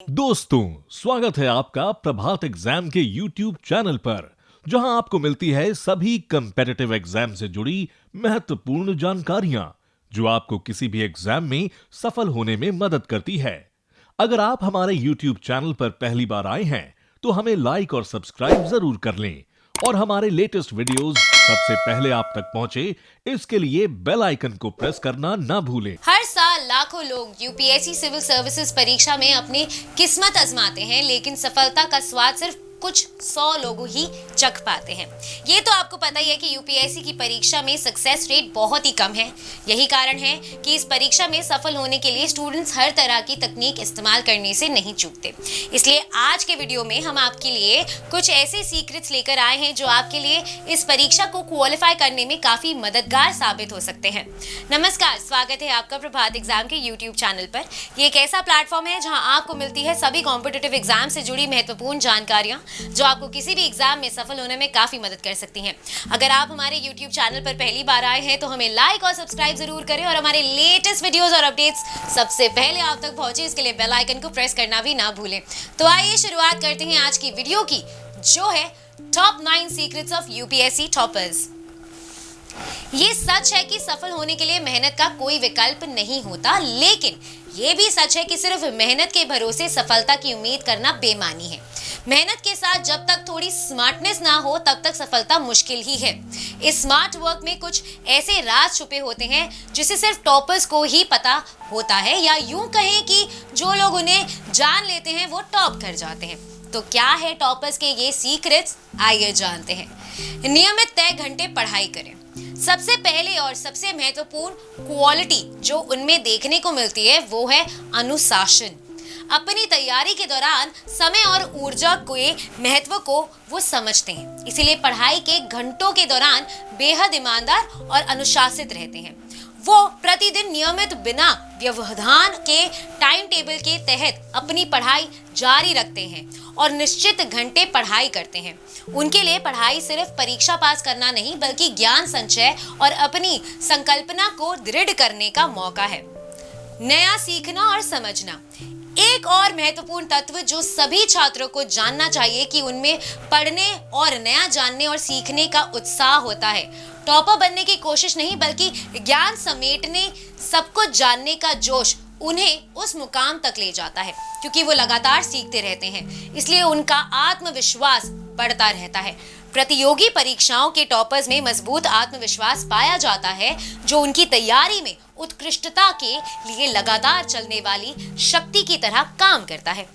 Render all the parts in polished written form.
दोस्तों, स्वागत है आपका प्रभात एग्जाम के YouTube चैनल पर, जहां आपको मिलती है सभी कम्पेटिटिव एग्जाम से जुड़ी महत्वपूर्ण जानकारियां, जो आपको किसी भी एग्जाम में सफल होने में मदद करती है। अगर आप हमारे YouTube चैनल पर पहली बार आए हैं, तो हमें लाइक और सब्सक्राइब जरूर कर लें और हमारे लेटेस्ट वीडियोस सबसे पहले आप तक पहुंचे, इसके लिए बेल आइकन को प्रेस करना ना भूलें। हर साल लाखों लोग यूपीएससी सिविल सर्विसेज परीक्षा में अपनी किस्मत आजमाते हैं, लेकिन सफलता का स्वाद सिर्फ कुछ 100 लोग ही चख पाते हैं। ये तो आपको पता ही है कि यूपीएससी की परीक्षा में सक्सेस रेट बहुत ही कम है। यही कारण है कि इस परीक्षा में सफल होने के लिए स्टूडेंट्स हर तरह की तकनीक इस्तेमाल करने से नहीं चूकते। इसलिए आज के वीडियो में हम आपके लिए कुछ ऐसे सीक्रेट्स लेकर आए हैं जो आपके लिए इस परीक्षा को क्वालिफाई करने में काफी मददगार साबित हो सकते हैं। नमस्कार, स्वागत है आपका प्रभात एग्जाम के यूट्यूब चैनल पर। ये एक ऐसा प्लेटफॉर्म है जहां आपको मिलती है सभी कॉम्पिटिटिव एग्जाम से जुड़ी महत्वपूर्ण जानकारियां, जो आपको किसी भी एग्जाम में सफल होने में काफी मदद कर सकती हैं। अगर आप हमारे YouTube चैनल पर पहली बार आए हैं तो हमें लाइक और सब्सक्राइब जरूर करें और हमारे लेटेस्ट वीडियोस और अपडेट्स सबसे पहले आप तक पहुंचे, इसके लिए बेल आइकन को प्रेस करना भी ना भूलें। तो आइए शुरुआत करते हैं आज की वीडियो की, जो है top 9 secrets of UPSC toppers. ये सच है कि सफल होने के लिए मेहनत का कोई विकल्प नहीं होता, लेकिन ये भी सच है कि सिर्फ मेहनत के भरोसे सफलता की उम्मीद करना बेमानी है। मेहनत के साथ जब तक थोड़ी स्मार्टनेस ना हो तब तक सफलता मुश्किल ही है। इस स्मार्ट वर्क में कुछ ऐसे राज छुपे होते हैं जिसे सिर्फ टॉपर्स को ही पता होता है, या यूं कहें कि जो लोग उन्हें जान लेते हैं वो टॉप कर जाते हैं। तो क्या है टॉपर्स के ये सीक्रेट्स, आइए जानते हैं। नियमित तय घंटे पढ़ाई करें। सबसे पहले और सबसे महत्वपूर्ण क्वालिटी जो उनमें देखने को मिलती है वो है अनुशासन। अपनी तैयारी के दौरान समय और ऊर्जा के महत्व को वो समझते हैं, इसीलिए पढ़ाई के घंटों के दौरान बेहद ईमानदार और अनुशासित रहते हैं। वो प्रतिदिन नियमित बिना व्यवधान के टाइम टेबल के तहत अपनी पढ़ाई जारी रखते हैं और निश्चित घंटे पढ़ाई करते हैं। उनके लिए पढ़ाई सिर्फ परीक्षा पास करना नहीं, बल्कि ज्ञान संचय और अपनी संकल्पना को दृढ़ करने का मौका है। नया सीखना और समझना एक और महत्वपूर्ण तत्व जो सभी छात्रों को जानना चाहिए कि उनमें पढ़ने और नया जानने और सीखने का उत्साह होता है। टॉपर बनने की कोशिश नहीं, बल्कि ज्ञान समेटने, सब कुछ जानने का जोश उन्हें उस मुकाम तक ले जाता है, क्योंकि वो लगातार सीखते रहते हैं, इसलिए उनका आत्मविश्वास बढ़ता रहता है। प्रतियोगी परीक्षाओं के टॉपर्स में मजबूत आत्मविश्वास पाया जाता है, जो उनकी तैयारी में उत्कृष्टता के लिए लगातार चलने वाली शक्ति की तरह काम करता है।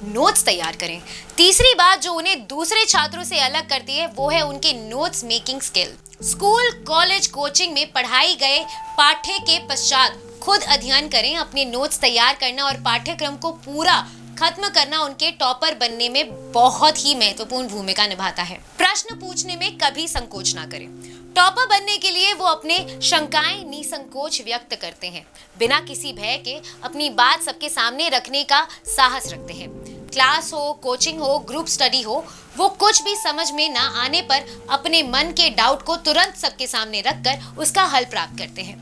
नोट्स तैयार करें। तीसरी बात जो उन्हें दूसरे छात्रों से अलग करती है वो है उनके notes making skill. School, college, coaching में पढ़ाई गए पाठ्य के पश्चात खुद अध्ययन करें। अपने नोट्स तैयार करना और पाठ्यक्रम को पूरा खत्म करना उनके टॉपर बनने में बहुत ही महत्वपूर्ण भूमिका निभाता है। प्रश्न पूछने में कभी संकोच ना करें। टॉपर बनने के लिए वो अपने शंकाएं निसंकोच व्यक्त करते हैं, बिना किसी भय के अपनी बात सबके सामने रखने का साहस रखते हैं। क्लास हो, कोचिंग हो, ग्रुप स्टडी हो, वो कुछ भी समझ में ना आने पर अपने मन के डाउट को तुरंत सबके सामने रखकर उसका हल प्राप्त करते हैं।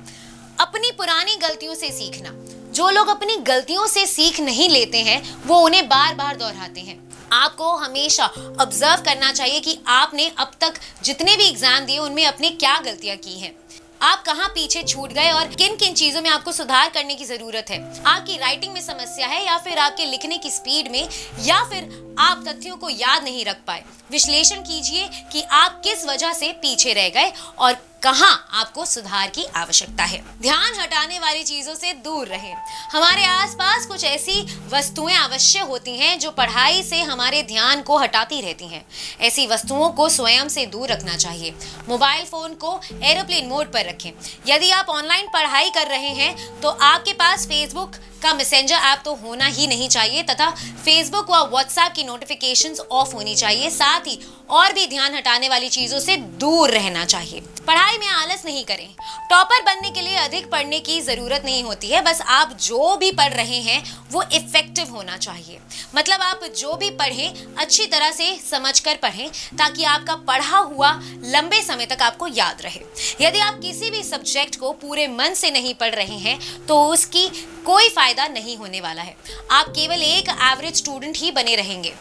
अपनी पुरानी गलतियों से सीखना। जो लोग अपनी गलतियों से सीख नहीं लेते हैं वो उन्हें बार बार दोहराते हैं। आपको हमेशा ऑब्जर्व करना चाहिए कि आपने अब तक जितने भी एग्जाम दिए उनमें आपने क्या गलतियां की हैं, आप कहां पीछे छूट गए और किन किन चीजों में आपको सुधार करने की जरूरत है। आपकी राइटिंग में समस्या है, या फिर आपके लिखने की स्पीड में, या फिर आप तथ्यों को याद नहीं रख पाए। विश्लेषण कीजिए कि आप किस वजह से पीछे रह गए और कहां आपको सुधार की आवश्यकता है। ध्यान हटाने वाली चीजों से दूर रहें। हमारे आसपास कुछ ऐसी वस्तुएं अवश्य होती हैं जो पढ़ाई से हमारे ध्यान को हटाती रहती हैं। ऐसी वस्तुओं को स्वयं से दूर रखना चाहिए। मोबाइल फोन को एरोप्लेन मोड पर रखें। यदि आप ऑनलाइन पढ़ाई कर रहे हैं तो आपके पास फेसबुक का मैसेंजर ऐप तो होना ही नहीं चाहिए, तथा फेसबुक व व्हाट्सएप की नोटिफिकेशंस ऑफ होनी चाहिए। साथ ही और भी ध्यान हटाने वाली चीजों से दूर रहना चाहिए। पढ़ाई में आलस नहीं करें। टॉपर बनने के लिए अधिक पढ़ने की जरूरत नहीं होती है, बस आप जो भी पढ़ रहे हैं वो इफेक्टिव होना चाहिए। मतलब आप जो भी पढ़ें अच्छी तरह से समझकर पढ़ें, ताकि आपका पढ़ा हुआ लंबे समय तक आपको याद रहे। यदि आप किसी भी सब्जेक्ट को पूरे मन से नहीं पढ़ रहे हैं तो उसकी कोई फायदा फायदा नहीं होने वाला है। आप केवल एक एवरेज स्टूडेंट ही बने रहेंगे।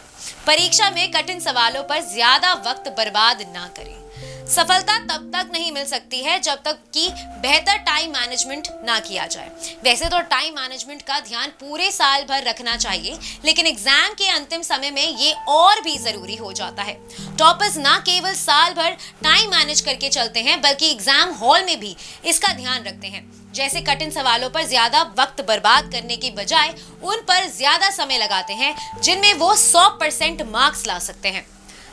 परीक्षा में कठिन सवालों पर ज्यादा वक्त बर्बाद ना करें। सफलता तब तक नहीं मिल सकती है जब तक कि बेहतर टाइम मैनेजमेंट ना किया जाए। वैसे तो टाइम मैनेजमेंट का ध्यान पूरे साल भर रखना चाहिए, लेकिन एग्जाम के अंतिम समय में ये और भी जरूरी हो जाता है। टॉपर्स ना केवल साल भर टाइम मैनेज करके चलते हैं, बल्कि एग्जाम हॉल में भी इसका ध्यान रखते हैं। जैसे कठिन सवालों पर ज्यादा वक्त बर्बाद करने की बजाय उन पर ज्यादा समय लगाते हैं जिनमें वो 100% मार्क्स ला सकते हैं।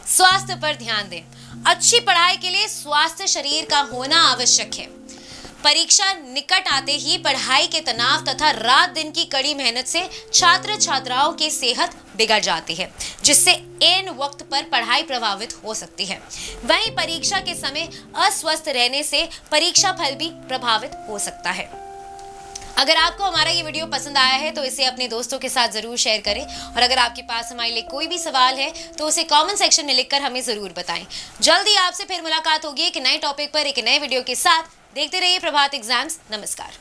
स्वास्थ्य पर ध्यान दें। अच्छी पढ़ाई के लिए स्वस्थ शरीर का होना आवश्यक है। परीक्षा निकट आते ही पढ़ाई के तनाव तथा रात दिन की कड़ी मेहनत से छात्र छात्राओं की सेहत बिगड़ जाती है, जिससे ऐन वक्त पर पढ़ाई प्रभावित हो सकती है। वहीं परीक्षा के समय अस्वस्थ रहने से परीक्षा फल भी प्रभावित हो सकता है। अगर आपको हमारा ये वीडियो पसंद आया है तो इसे अपने दोस्तों के साथ जरूर शेयर करें, और अगर आपके पास हमारे लिए कोई भी सवाल है तो उसे कमेंट सेक्शन में लिखकर हमें जरूर बताएं। जल्दी आपसे फिर मुलाकात होगी एक नए टॉपिक पर, एक नए वीडियो के साथ। देखते रहिए प्रभात एग्जाम्स। नमस्कार।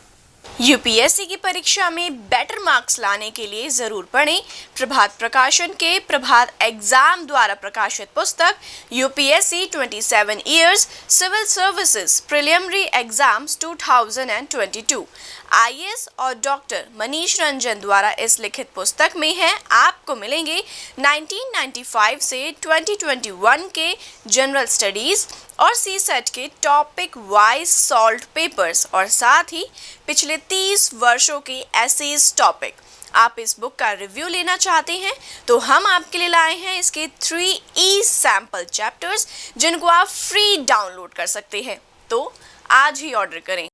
यूपीएससी की परीक्षा में बेटर मार्क्स लाने के लिए जरूर पढ़ें प्रभात प्रकाशन के प्रभात एग्जाम द्वारा प्रकाशित पुस्तक UPSC 27 years civil services preliminary exams 2022। IAS और डॉक्टर मनीष रंजन द्वारा इस लिखित पुस्तक में है आपको मिलेंगे 1995 से 2021 के जनरल स्टडीज और सीसेट के टॉपिक वाइज सॉल्व्ड पेपर्स और साथ ही पिछले 30 वर्षों के एसेज टॉपिक। आप इस बुक का रिव्यू लेना चाहते हैं तो हम आपके लिए लाए हैं इसके 3 सैंपल चैप्टर्स, जिनको आप फ्री डाउनलोड कर सकते हैं। तो आज ही ऑर्डर करें।